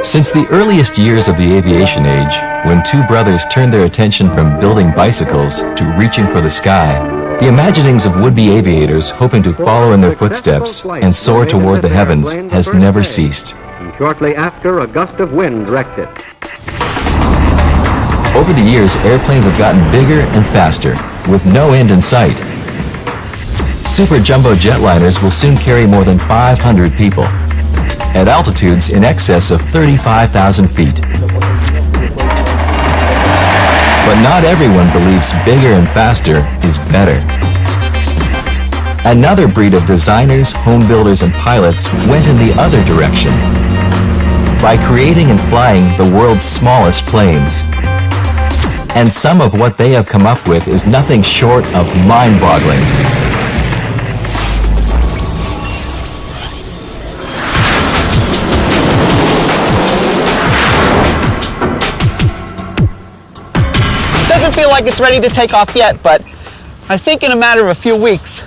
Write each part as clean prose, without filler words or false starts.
Since the earliest years of the aviation age, when two brothers turned their attention from building bicycles to reaching for the sky, the imaginings of would-be aviators hoping to follow in their footsteps and soar toward the heavens has never ceased. Shortly after, a gust of wind wrecked it. Over the years, airplanes have gotten bigger and faster, with no end in sight. Super jumbo jetliners will soon carry more than 500 people, at altitudes in excess of 35,000 feet. But not everyone believes bigger and faster is better. Another breed of designers, home builders, and pilots went in the other direction by creating and flying the world's smallest planes. And some of what they have come up with is nothing short of mind-boggling. Doesn't feel like it's ready to take off yet, but I think in a matter of a few weeks,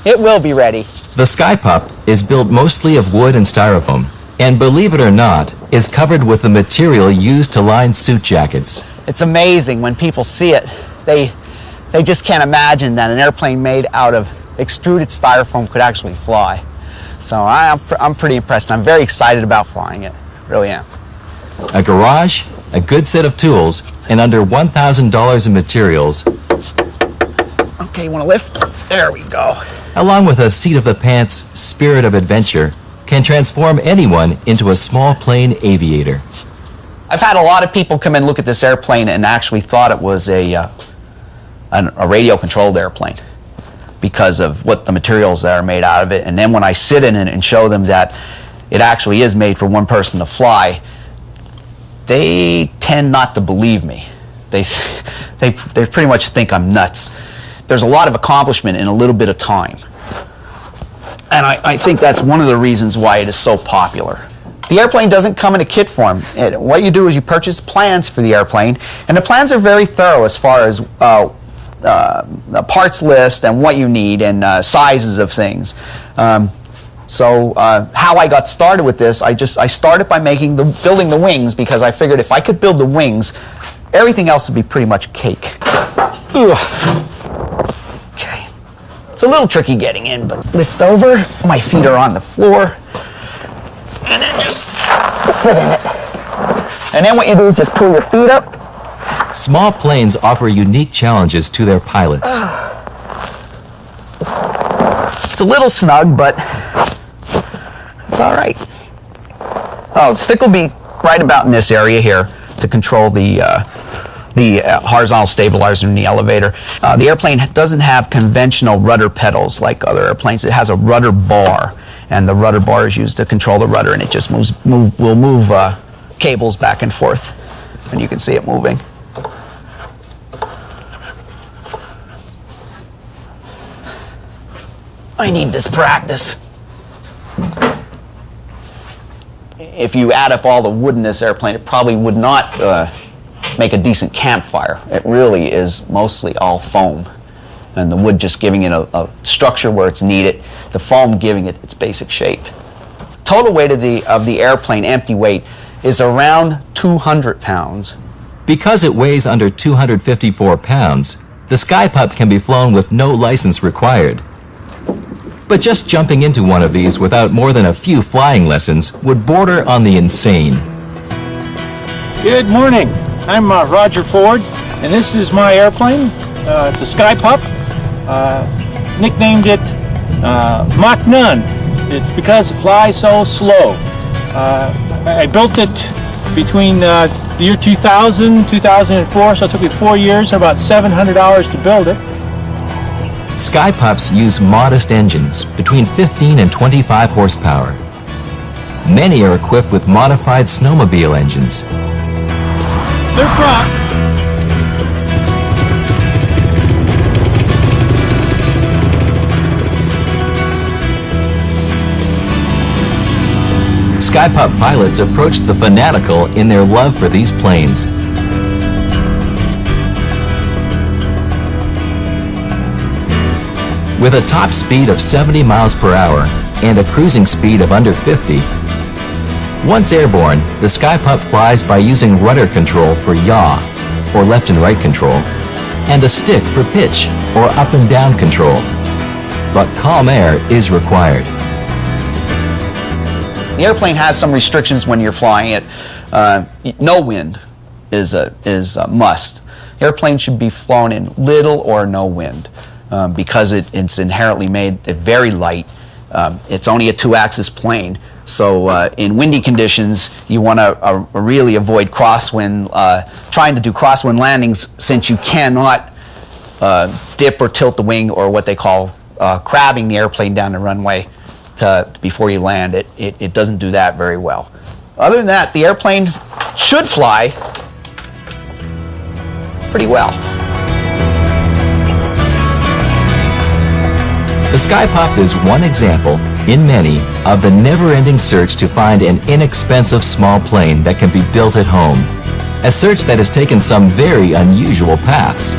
it will be ready. The Skypup is built mostly of wood and styrofoam, and believe it or not, is covered with the material used to line suit jackets. It's amazing when people see it. They just can't imagine that an airplane made out of extruded styrofoam could actually fly. So I'm pretty impressed, and I'm very excited about flying it. Really am. A garage, a good set of tools, and under $1,000 in materials. Okay, you want to lift? There we go. Along with a seat-of-the-pants spirit of adventure, can transform anyone into a small plane aviator. I've had a lot of people come and look at this airplane and actually thought it was a radio-controlled airplane because of what the materials that are made out of it. And then when I sit in it and show them that it actually is made for one person to fly, they tend not to believe me. They pretty much think I'm nuts. There's a lot of accomplishment in a little bit of time. And I think that's one of the reasons why it is so popular. The airplane doesn't come in a kit form. What you do is you purchase plans for the airplane, and the plans are very thorough as far as the parts list and what you need and sizes of things. So how I got started with this, I started by building the wings, because I figured if I could build the wings, everything else would be pretty much cake. Ugh. Okay, it's a little tricky getting in, but lift over. My feet are on the floor, and then just sit in it. And then what you do is just pull your feet up. Small planes offer unique challenges to their pilots. It's a little snug, but it's all right. Oh, the stick will be right about in this area here to control the horizontal stabilizer in the elevator. The airplane doesn't have conventional rudder pedals like other airplanes. It has a rudder bar, and the rudder bar is used to control the rudder, and it just will move cables back and forth, and you can see it moving. I need this practice. If you add up all the wood in this airplane, it probably would not make a decent campfire. It really is mostly all foam, and the wood just giving it a structure where it's needed, the foam giving it its basic shape. Total weight of the airplane, empty weight, is around 200 pounds. Because it weighs under 254 pounds, the Skypup can be flown with no license required. But just jumping into one of these without more than a few flying lessons would border on the insane. Good morning. I'm Roger Ford, and this is my airplane. It's a Skypup. Nicknamed it Mach None. It's because it flies so slow. I built it between the year 2000, 2004, so it took me 4 years and about 700 hours to build it. Skypups use modest engines, between 15 and 25 horsepower. Many are equipped with modified snowmobile engines. They're front. Skypup pilots approach the fanatical in their love for these planes. With a top speed of 70 miles per hour and a cruising speed of under 50, Once airborne, the Sky Pup flies by using rudder control for yaw, or left and right control, and a stick for pitch, or up and down control. But calm air is required. The airplane has some restrictions when you're flying it. No wind is a must. The airplane should be flown in little or no wind because it's inherently made very light. It's only a two-axis plane, so in windy conditions you want to really avoid crosswind, trying to do crosswind landings, since you cannot dip or tilt the wing, or what they call crabbing the airplane down the runway before you land. It doesn't do that very well. Other than that, the airplane should fly pretty well. The Sky Pup is one example, in many, of the never-ending search to find an inexpensive small plane that can be built at home. A search that has taken some very unusual paths.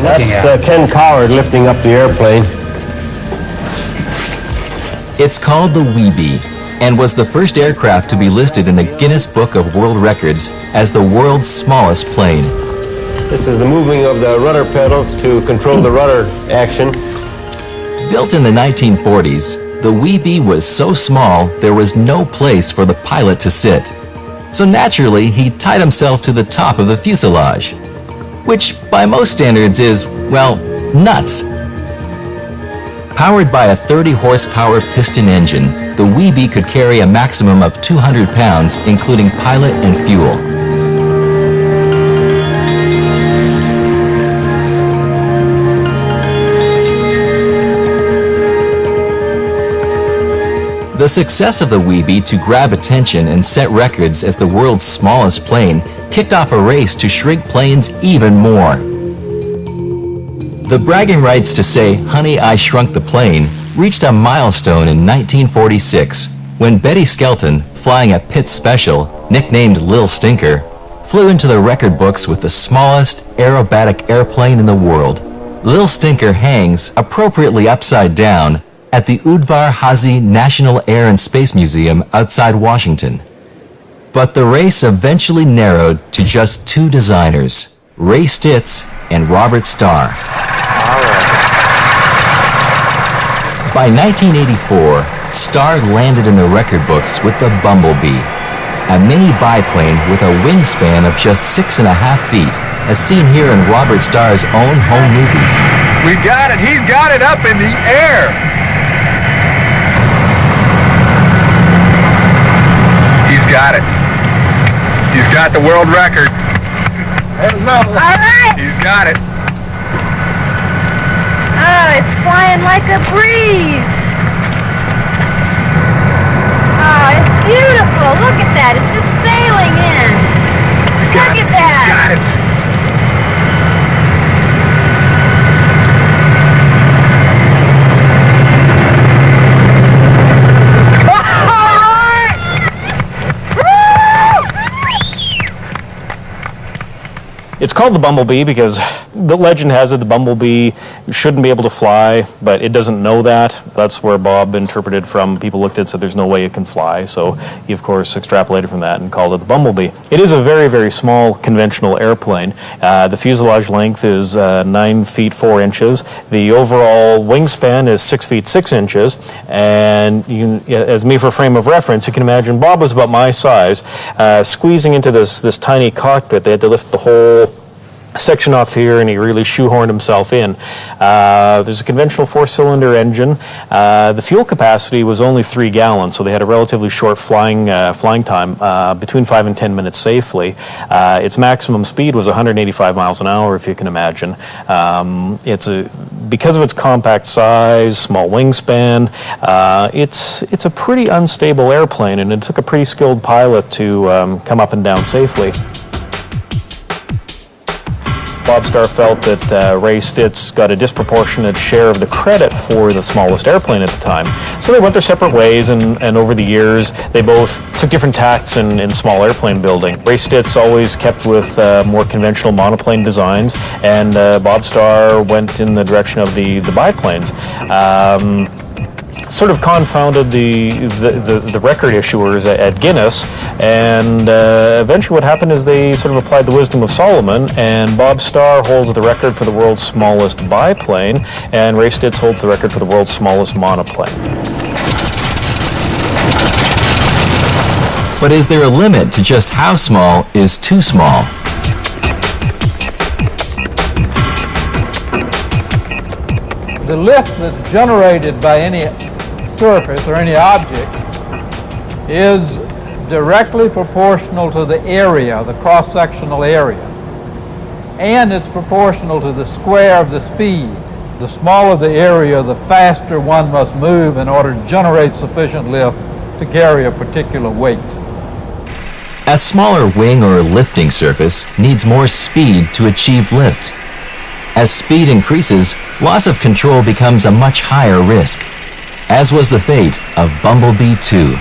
That's Ken Coward lifting up the airplane. It's called the Weebee, and was the first aircraft to be listed in the Guinness Book of World Records as the world's smallest plane. This is the moving of the rudder pedals to control the rudder action. Built in the 1940s, the Weebee was so small there was no place for the pilot to sit. So naturally, he tied himself to the top of the fuselage, which by most standards is, well, nuts. Powered by a 30-horsepower piston engine, the Weebee could carry a maximum of 200 pounds, including pilot and fuel. The success of the Weebee to grab attention and set records as the world's smallest plane kicked off a race to shrink planes even more. The bragging rights to say, "Honey, I Shrunk the Plane," reached a milestone in 1946 when Betty Skelton, flying a Pitts Special, nicknamed Lil Stinker, flew into the record books with the smallest aerobatic airplane in the world. Lil Stinker hangs, appropriately upside down, at the Udvar Hazy National Air and Space Museum outside Washington. But the race eventually narrowed to just two designers, Ray Stitz and Robert Starr. By 1984, Starr landed in the record books with the Bumblebee, a mini biplane with a wingspan of just 6.5 feet, as seen here in Robert Starr's own home movies. We got it! He's got it up in the air! He's got it. He's got the world record. All right! He's got it. Oh, it's flying like a breeze. Oh, it's beautiful. Look at that. It's just sailing in. Look at that. Got it. It's called the Bumblebee because the legend has it the Bumblebee shouldn't be able to fly, but it doesn't know that. That's where Bob interpreted from. People looked at it and said there's no way it can fly, so he of course extrapolated from that and called it the Bumblebee. It is a very, very small conventional airplane. The fuselage length is 9 feet 4 inches. The overall wingspan is 6 feet 6 inches, and as me for frame of reference, you can imagine Bob was about my size, squeezing into this tiny cockpit. They had to lift the whole section off here, and he really shoehorned himself in. There's a conventional 4-cylinder engine. The fuel capacity was only 3 gallons, so they had a relatively short flying time, between 5 and 10 minutes safely. Its maximum speed was 185 miles an hour, if you can imagine. Because of its compact size, small wingspan, it's a pretty unstable airplane, and it took a pretty skilled pilot to come up and down safely. Bob Starr felt that Ray Stitz got a disproportionate share of the credit for the smallest airplane at the time. So they went their separate ways, and over the years, they both took different tacts in small airplane building. Ray Stitz always kept with more conventional monoplane designs, and Bob Starr went in the direction of the biplanes. sort of confounded the record issuers at Guinness, and eventually what happened is they sort of applied the wisdom of Solomon, and Bob Starr holds the record for the world's smallest biplane, and Ray Stitz holds the record for the world's smallest monoplane. But is there a limit to just how small is too small? The lift that's generated by any surface or any object is directly proportional to the area, the cross-sectional area, and it's proportional to the square of the speed. The smaller the area, the faster one must move in order to generate sufficient lift to carry a particular weight. A smaller wing or lifting surface needs more speed to achieve lift. As speed increases, loss of control becomes a much higher risk, as was the fate of Bumblebee 2.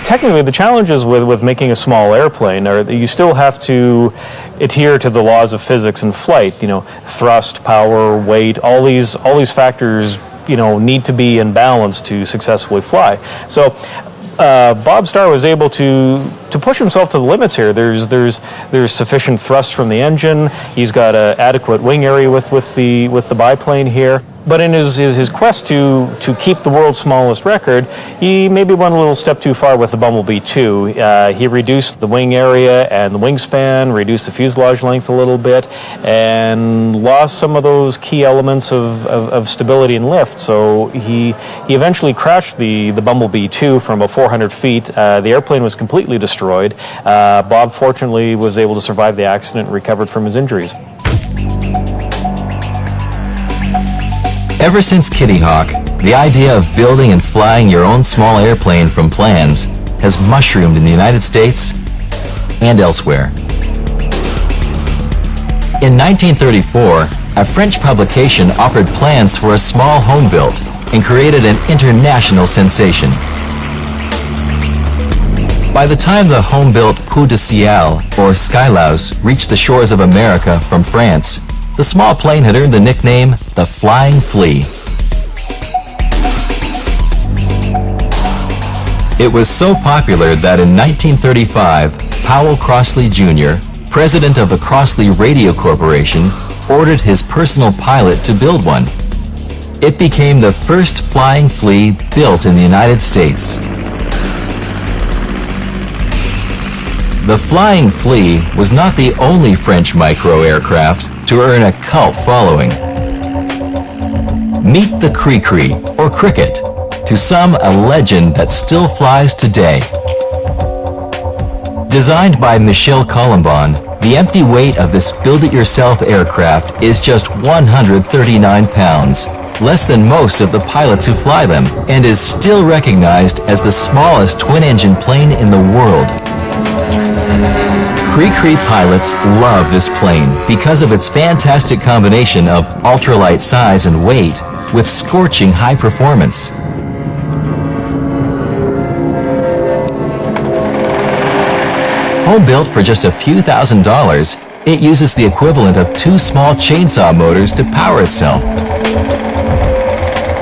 Technically, the challenges with making a small airplane are that you still have to adhere to the laws of physics in flight. You know, thrust, power, weight, all these factors, you know, need to be in balance to successfully fly. So Bob Starr was able to push himself to the limits here. There's sufficient thrust from the engine. He's got an adequate wing area with the biplane here. But in his quest to keep the world's smallest record, he maybe went a little step too far with the Bumblebee 2. He reduced the wing area and the wingspan, reduced the fuselage length a little bit, and lost some of those key elements of stability and lift. So he eventually crashed the Bumblebee 2 from about 400 feet. The airplane was completely destroyed. Bob fortunately was able to survive the accident and recovered from his injuries. Ever since Kitty Hawk, the idea of building and flying your own small airplane from plans has mushroomed in the United States and elsewhere. In 1934, a French publication offered plans for a small home built and created an international sensation. By the time the home-built Pou de Ciel, or Skylouse, reached the shores of America from France, the small plane had earned the nickname the Flying Flea. It was so popular that in 1935, Powell Crossley Jr., president of the Crossley Radio Corporation, ordered his personal pilot to build one. It became the first flying flea built in the United States. The Flying Flea was not the only French micro-aircraft to earn a cult following. Meet the Cree-Cree, or Cricket, to some a legend that still flies today. Designed by Michel Colomban, the empty weight of this build-it-yourself aircraft is just 139 pounds, less than most of the pilots who fly them, and is still recognized as the smallest twin-engine plane in the world. Cree-Cree pilots love this plane because of its fantastic combination of ultralight size and weight with scorching high performance. Home built for just a few $1,000s, it uses the equivalent of 2 small chainsaw motors to power itself.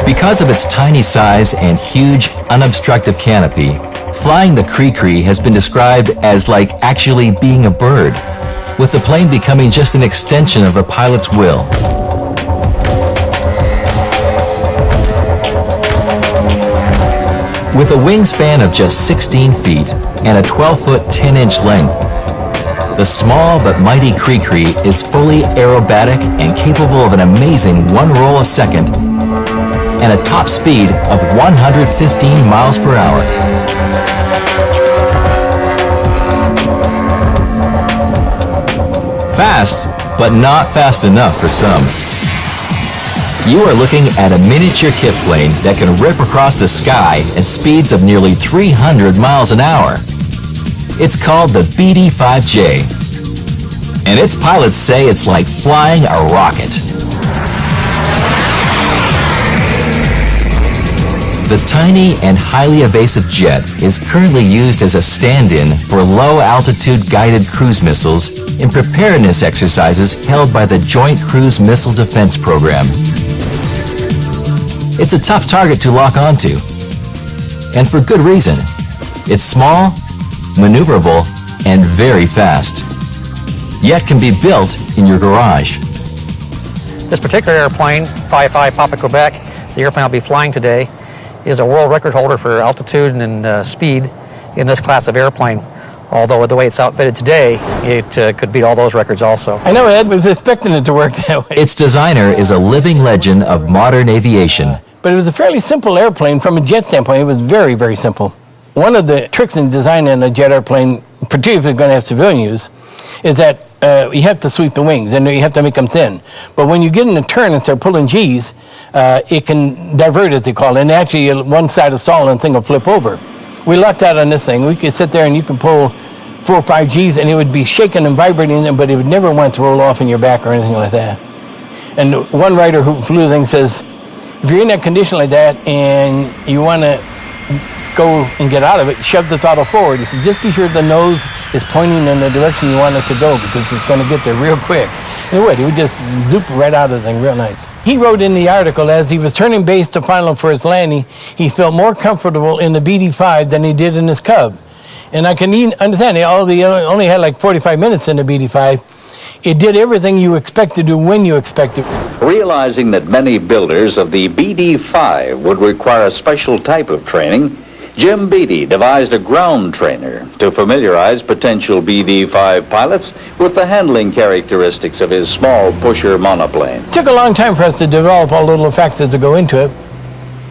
Because of its tiny size and huge, unobstructed canopy, flying the Cree-Cree has been described as like actually being a bird, with the plane becoming just an extension of the pilot's will. With a wingspan of just 16 feet and a 12-foot 10-inch length, the small but mighty Cree-Cree is fully aerobatic and capable of an amazing 1 roll a second and a top speed of 115 miles per hour. Fast, but not fast enough for some. You are looking at a miniature kit plane that can rip across the sky at speeds of nearly 300 miles an hour. It's called the BD-5J, and its pilots say it's like flying a rocket. The tiny and highly evasive jet is currently used as a stand-in for low-altitude guided cruise missiles in preparedness exercises held by the Joint Cruise Missile Defense Program. It's a tough target to lock onto, And for good reason. It's small, maneuverable, and very fast. Yet can be built in your garage. This particular airplane, 55 Papa Quebec, the airplane I'll be flying today, is a world record holder for altitude and speed in this class of airplane. Although the way it's outfitted today, it could beat all those records also. I know Ed was expecting it to work that way. Its designer is a living legend of modern aviation. But it was a fairly simple airplane from a jet standpoint. It was very, very simple. One of the tricks in designing a jet airplane, particularly if it's going to have civilian use, is that you have to sweep the wings and you have to make them thin. But when you get in a turn and start pulling G's, it can divert, as they call it, and actually one side will stall and the thing will flip over. We lucked out on this thing. We could sit there and you could pull 4 or 5 G's and it would be shaking and vibrating, but it would never once roll off in your back or anything like that. And one writer who flew the thing says, if you're in that condition like that and you want to go and get out of it, shove the throttle forward. He said, just be sure the nose is pointing in the direction you want it to go because it's going to get there real quick. And it would. He would just zoop right out of the thing real nice. He wrote in the article, as he was turning base to final for his landing, he felt more comfortable in the BD-5 than he did in his Cub. And I can understand, he only had like 45 minutes in the BD-5. It did everything you expect to do when you expect it. Realizing that many builders of the BD-5 would require a special type of training, Jim Beatty devised a ground trainer to familiarize potential BD-5 pilots with the handling characteristics of his small pusher monoplane. It took a long time for us to develop all the little factors that go into it.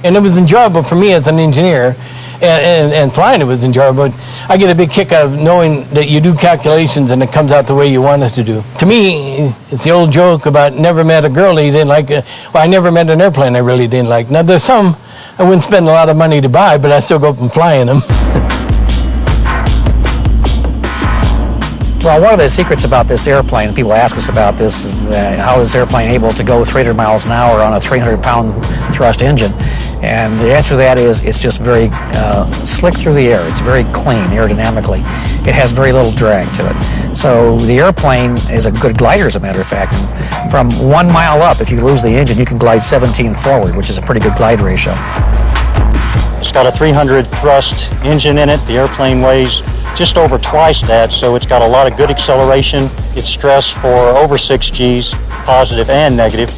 And it was enjoyable for me as an engineer. And flying it was enjoyable. I get a big kick out of knowing that you do calculations and it comes out the way you want it to do. To me, it's the old joke about never met a girl that you didn't like. Well, I never met an airplane I really didn't like. Now, there's some I wouldn't spend a lot of money to buy, but I still go up and fly in them. Well, one of the secrets about this airplane, and people ask us about this, is how is this airplane able to go 300 miles an hour on a 300-pound thrust engine? And the answer to that is it's just very slick through the air. It's very clean aerodynamically. It has very little drag to it. So the airplane is a good glider, as a matter of fact. And from 1 mile up, if you lose the engine, you can glide 17 forward, which is a pretty good glide ratio. It's got a 300 thrust engine in it. The airplane weighs just over twice that, so it's got a lot of good acceleration. It's stressed for over 6 Gs, positive and negative,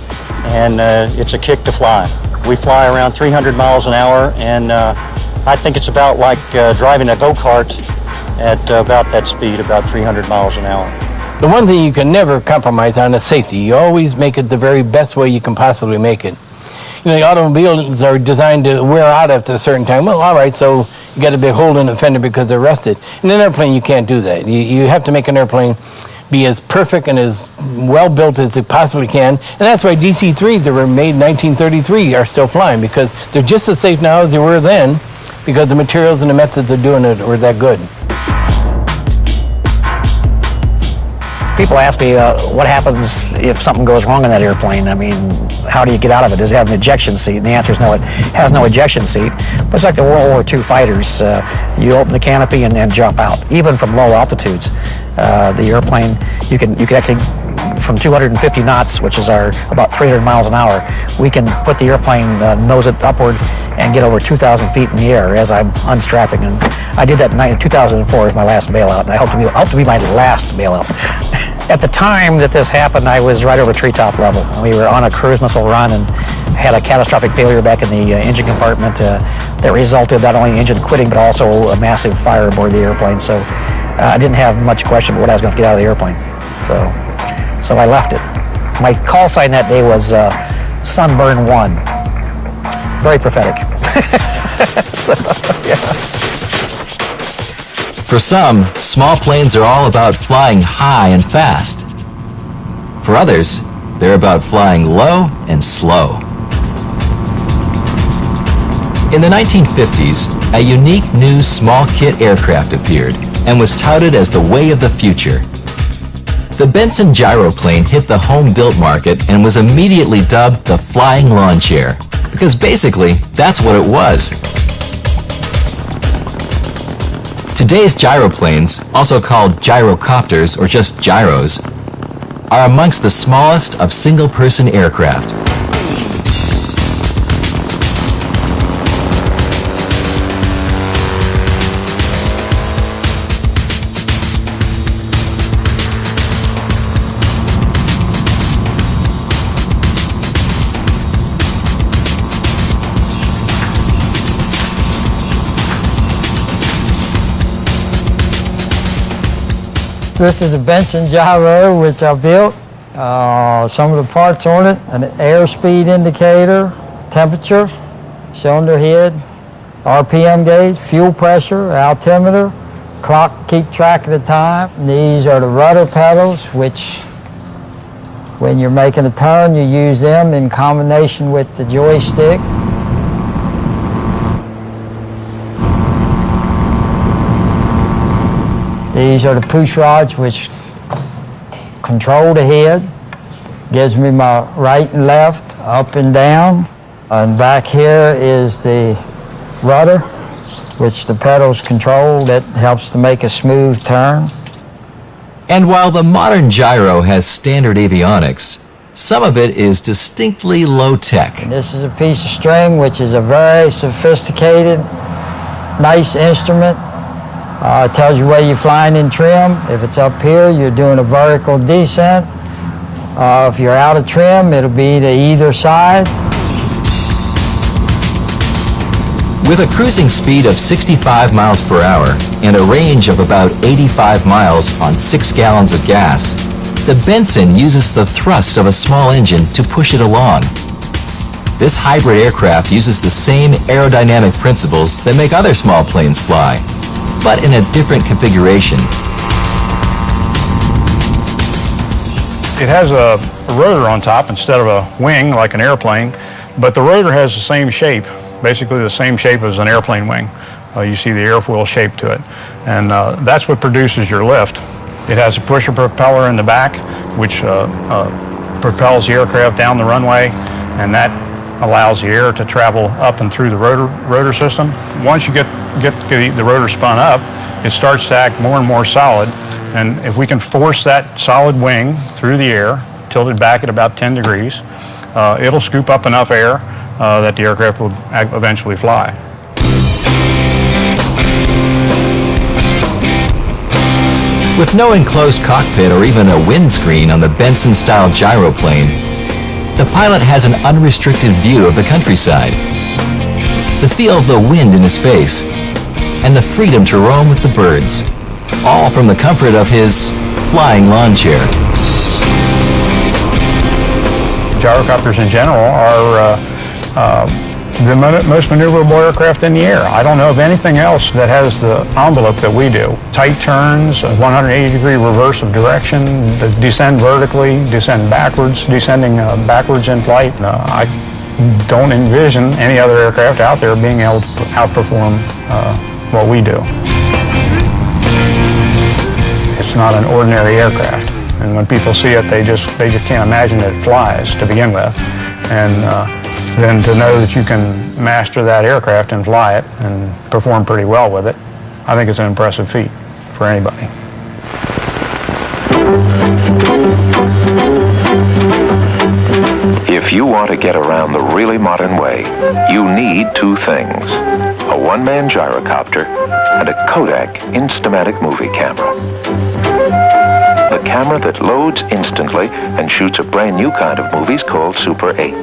and it's a kick to fly. We fly around 300 miles an hour, and I think it's about like driving a go-kart at about that speed, about 300 miles an hour. The one thing you can never compromise on is safety. You always make it the very best way you can possibly make it. You know, the automobiles are designed to wear out after a certain time. Well, all right, so you got a big hole in the fender because they're rusted. In an airplane, you can't do that. You have to make an airplane be as perfect and as well built as it possibly can. And that's why DC-3s that were made in 1933 are still flying, because they're just as safe now as they were then, because the materials and the methods of doing it were that good. People ask me, what happens if something goes wrong in that airplane? I mean, how do you get out of it? Does it have an ejection seat? And the answer is no, it has no ejection seat. But it's like the World War II fighters. You open the canopy and jump out, even from low altitudes. The airplane, you can actually, from 250 knots, which is about 300 miles an hour, we can put the airplane, nose it upward, and get over 2,000 feet in the air as I'm unstrapping. And I did that in 2004 as my last bailout, and I hope to be my last bailout. At the time that this happened, I was right over treetop level. We were on a cruise missile run and had a catastrophic failure back in the engine compartment that resulted not only in engine quitting, but also a massive fire aboard the airplane. So I didn't have much question about what I was going to get out of the airplane. So I left it. My call sign that day was Sunburn 1. Very prophetic. So, yeah. For some, small planes are all about flying high and fast. For others, they're about flying low and slow. In the 1950s, a unique new small kit aircraft appeared and was touted as the way of the future. The Benson gyroplane hit the home-built market and was immediately dubbed the flying lawn chair, because basically, that's what it was. Today's gyroplanes, also called gyrocopters or just gyros, are amongst the smallest of single-person aircraft. This is a Benson gyro which I built. Some of the parts on it, an airspeed indicator, temperature, cylinder head, RPM gauge, fuel pressure, altimeter, clock, keep track of the time. These are the rudder pedals, which when you're making a turn, you use them in combination with the joystick. These are the push rods which control the head, gives me my right and left, up and down. And back here is the rudder, which the pedals control, that helps to make a smooth turn. And while the modern gyro has standard avionics, some of it is distinctly low-tech. This is a piece of string which is a very sophisticated, nice instrument. It tells you where you're flying in trim. If it's up here, you're doing a vertical descent. If you're out of trim, it'll be to either side. With a cruising speed of 65 miles per hour and a range of about 85 miles on 6 gallons of gas, the Benson uses the thrust of a small engine to push it along. This hybrid aircraft uses the same aerodynamic principles that make other small planes fly, but in a different configuration. It has a rotor on top instead of a wing like an airplane, but the rotor has the same shape, basically the same shape as an airplane wing. You see the airfoil shape to it, and that's what produces your lift. It has a pusher propeller in the back, which propels the aircraft down the runway, and that allows the air to travel up and through the rotor system. Once you get the rotor spun up, it starts to act more and more solid, and if we can force that solid wing through the air, tilted back at about 10 degrees, it'll scoop up enough air that the aircraft will eventually fly. With no enclosed cockpit or even a windscreen on the Benson-style gyroplane, the pilot has an unrestricted view of the countryside, the feel of the wind in his face, and the freedom to roam with the birds, all from the comfort of his flying lawn chair. Gyrocopters in general are the most maneuverable aircraft in the air. I don't know of anything else that has the envelope that we do. Tight turns, 180-degree reverse of direction, descend vertically, descend backwards, descending backwards in flight. I don't envision any other aircraft out there being able to outperform what we do. It's not an ordinary aircraft, and when people see it, they just can't imagine that it flies to begin with. And then to know that you can master that aircraft and fly it and perform pretty well with it, I think it's an impressive feat for anybody. If you want to get around the really modern way, you need two things: a one-man gyrocopter and a Kodak Instamatic movie camera. The camera that loads instantly and shoots a brand new kind of movies called Super 8.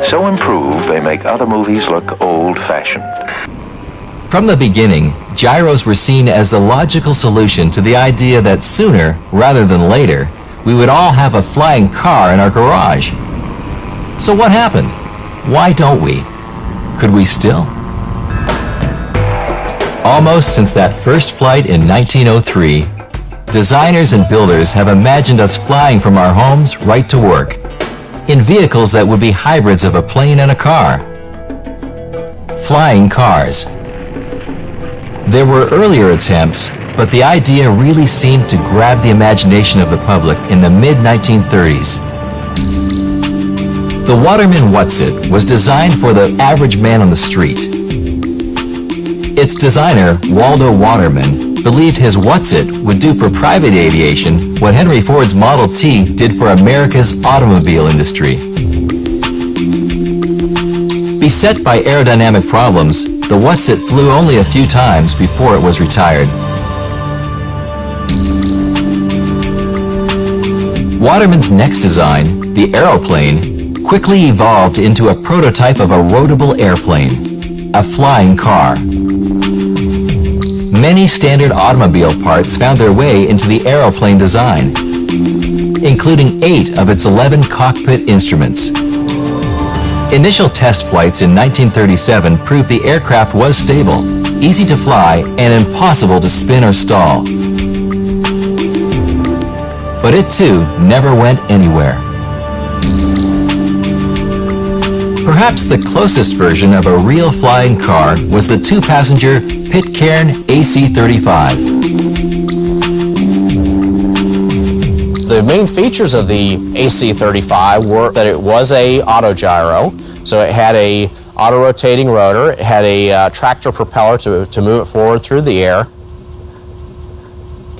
So improved, they make other movies look old-fashioned. From the beginning, gyros were seen as the logical solution to the idea that sooner, rather than later, we would all have a flying car in our garage. So what happened? Why don't we? Could we still? Almost since that first flight in 1903, designers and builders have imagined us flying from our homes right to work, in vehicles that would be hybrids of a plane and a car. Flying cars. There were earlier attempts, but the idea really seemed to grab the imagination of the public in the mid-1930s. The Waterman Whatsit was designed for the average man on the street. Its designer, Waldo Waterman, believed his Whatsit would do for private aviation what Henry Ford's Model T did for America's automobile industry. Beset by aerodynamic problems, the Whatsit flew only a few times before it was retired. Waterman's next design, the aeroplane, quickly evolved into a prototype of a roadable airplane, a flying car. many standard automobile parts found their way into the aeroplane design, including 8 of its 11 cockpit instruments. Initial test flights in 1937 proved the aircraft was stable, easy to fly, and impossible to spin or stall. But it too never went anywhere. Perhaps the closest version of a real flying car was the 2-passenger Pitcairn AC-35. The main features of the AC-35 were that it was a autogyro, so it had a auto-rotating rotor, it had a tractor propeller to move it forward through the air.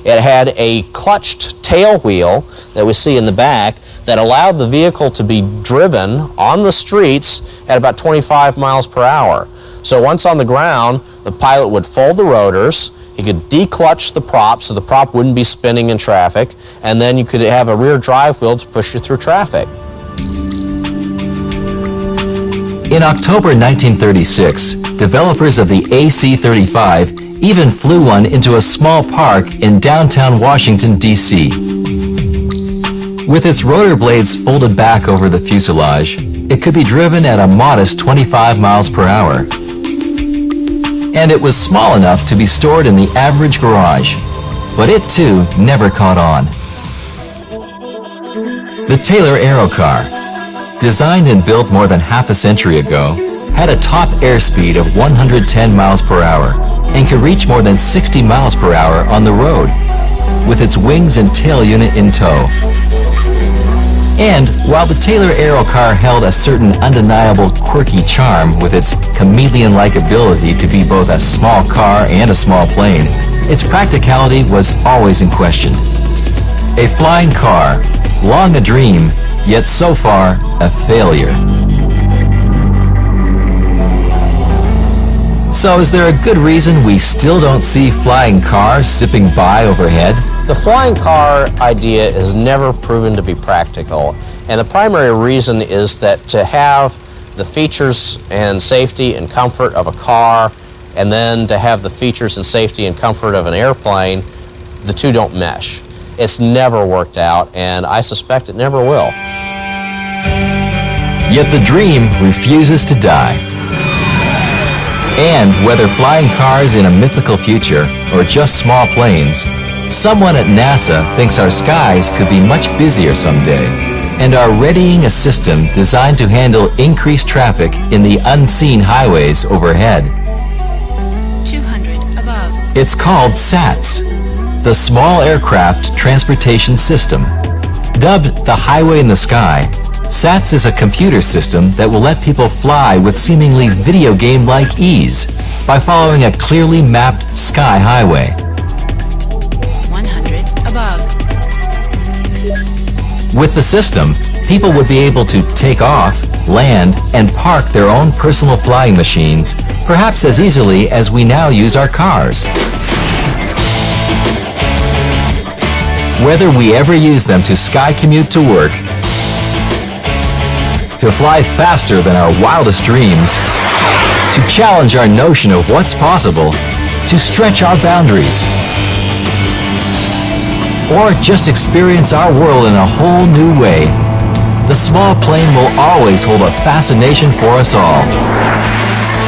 It had a clutched tail wheel that we see in the back that allowed the vehicle to be driven on the streets at about 25 miles per hour. So once on the ground, the pilot would fold the rotors, he could declutch the prop so the prop wouldn't be spinning in traffic, and then you could have a rear drive wheel to push you through traffic. In October 1936, developers of the AC-35 even flew one into a small park in downtown Washington, D.C. With its rotor blades folded back over the fuselage, it could be driven at a modest 25 miles per hour. And it was small enough to be stored in the average garage. But it too never caught on. The Taylor Aerocar, designed and built more than half a century ago, had a top airspeed of 110 miles per hour and could reach more than 60 miles per hour on the road, with its wings and tail unit in tow. And while the Taylor Aerocar held a certain undeniable quirky charm with its chameleon-like ability to be both a small car and a small plane, its practicality was always in question. A flying car, long a dream, yet so far a failure. So is there a good reason we still don't see flying cars zipping by overhead? The flying car idea has never proven to be practical, and the primary reason is that to have the features and safety and comfort of a car and then to have the features and safety and comfort of an airplane, the two don't mesh. It's never worked out, and I suspect it never will. Yet the dream refuses to die. And whether flying cars in a mythical future or just small planes, someone at NASA thinks our skies could be much busier someday and are readying a system designed to handle increased traffic in the unseen highways overhead. 200 above. It's called SATS, the Small Aircraft Transportation System. Dubbed the Highway in the Sky, SATS is a computer system that will let people fly with seemingly video game-like ease by following a clearly mapped sky highway. 100 above. With the system, people would be able to take off, land, and park their own personal flying machines, perhaps as easily as we now use our cars. Whether we ever use them to sky commute to work, to fly faster than our wildest dreams, to challenge our notion of what's possible, to stretch our boundaries, or just experience our world in a whole new way, the small plane will always hold a fascination for us all.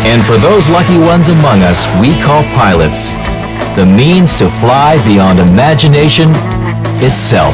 And for those lucky ones among us we call pilots, the means to fly beyond imagination itself.